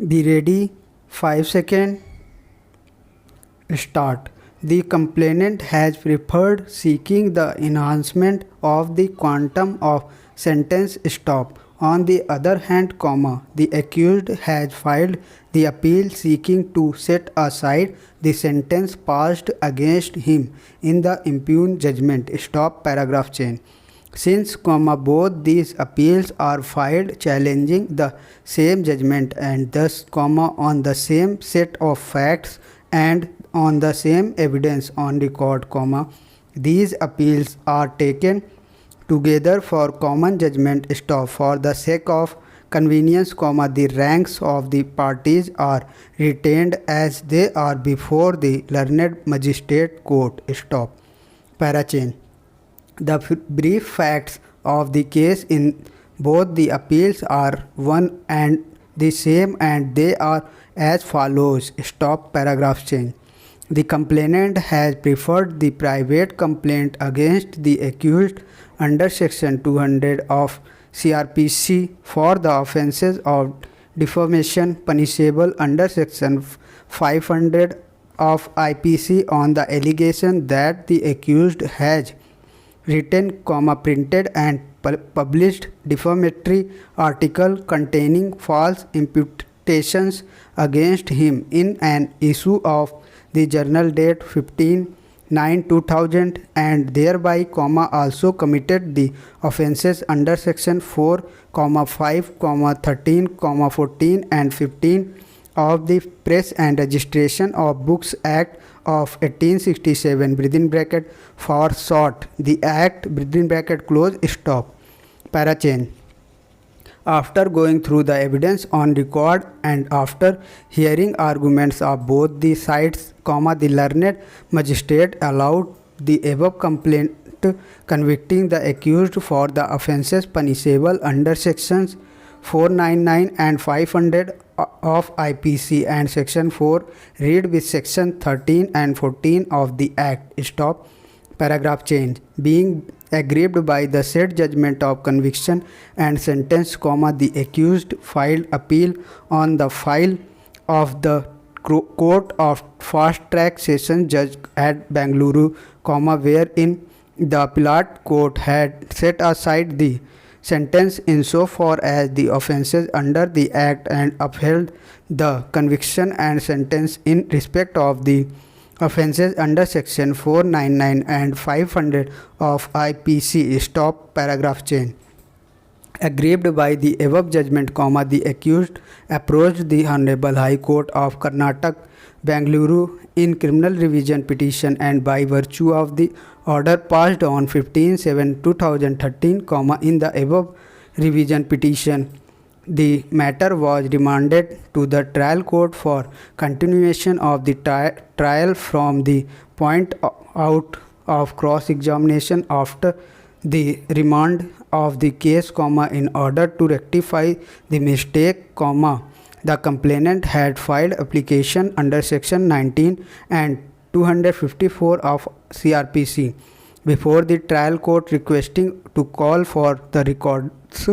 Be ready. 5 seconds. Start. The complainant has preferred seeking the enhancement of the quantum of sentence stop. On the other hand, the accused has filed the appeal seeking to set aside the sentence passed against him in the impugned judgment. Stop paragraph chain. Since, both these appeals are filed challenging the same judgment and thus, on the same set of facts and on the same evidence on record, these appeals are taken together for common judgment. Stop. For the sake of convenience, the ranks of the parties are retained as they are before the learned magistrate court. Stop. Parachain. The brief facts of the case in both the appeals are one and the same and they are as follows. Stop paragraph change. The complainant has preferred the private complaint against the accused under section 200 of CRPC for the offences of defamation punishable under section 500 of IPC on the allegation that the accused has written, printed and published defamatory article containing false imputations against him in an issue of the journal date 15/9/2000 and thereby, also committed the offences under section 4, 5, 13, 14 and 15 of the Press and Registration of Books Act of 1867 for short the act close. Stop. Parachain. After going through the evidence on record and after hearing arguments of both the sides, the learned magistrate allowed the above complaint convicting the accused for the offences punishable under sections 499 and 500 of IPC and section 4 read with section 13 and 14 of the act. Stop. Paragraph change. Being aggrieved by the said judgment of conviction and sentence, the accused filed appeal on the file of the Court of Fast Track Session Judge at Bengaluru, wherein the appellate court had set aside the sentence insofar as the offences under the act and upheld the conviction and sentence in respect of the offences under section 499 and 500 of IPC. Stop paragraph change. Aggrieved by the above judgment, the accused approached the Honorable High Court of Karnataka, Bengaluru in criminal revision petition and by virtue of the order passed on 15/7/2013, in the above revision petition, the matter was remanded to the trial court for continuation of the trial from the point out of cross-examination. After the remand of the case, in order to rectify the mistake, the complainant had filed application under section 19 and 254 of CRPC before the trial court requesting to call for the records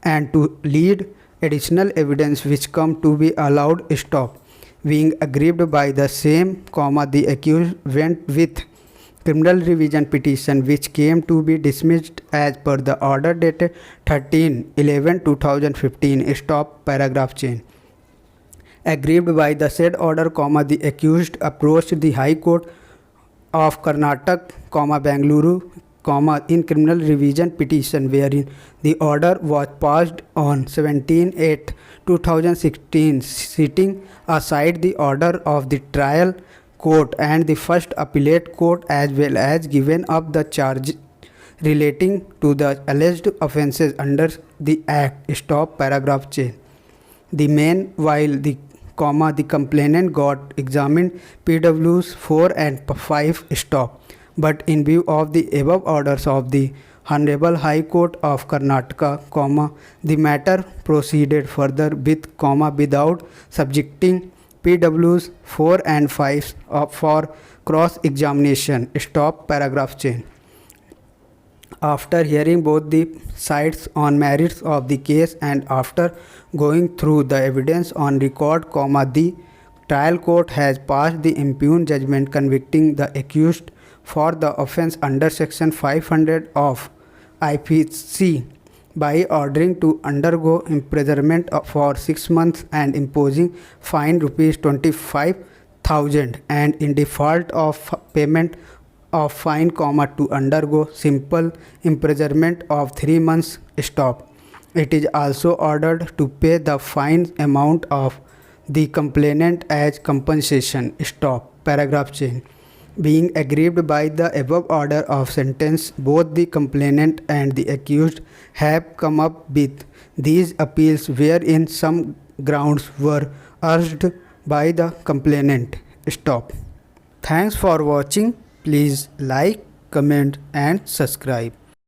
and to lead additional evidence which come to be allowed. Stop. Being aggrieved by the same, the accused went with criminal revision petition which came to be dismissed as per the order dated 13/11/2015. Stop paragraph change. Aggrieved by the said order, the accused approached the High Court of Karnataka, Bengaluru, in criminal revision petition wherein the order was passed on 17/8/2016, setting aside the order of the trial court and the first appellate court as well as giving up the charge relating to the alleged offences under the act. Stop paragraph change. The meanwhile, the complainant got examined PWs 4 and 5. Stop. But in view of the above orders of the Honorable High Court of Karnataka, the matter proceeded further with, without subjecting PWs 4 and 5 for cross-examination. Stop paragraph change. After hearing both the sides on merits of the case and after going through the evidence on record, the trial court has passed the impugned judgment convicting the accused for the offence under section 500 of IPC by ordering to undergo imprisonment for 6 months and imposing fine rupees 25,000, and in default of payment of fine, to undergo simple imprisonment of 3 months. Stop. It is also ordered to pay the fine amount of the complainant as compensation. Stop. Paragraph change. Being aggrieved by the above order of sentence, both the complainant and the accused have come up with these appeals wherein some grounds were urged by the complainant. Stop. Thanks for watching. Please like, comment and subscribe.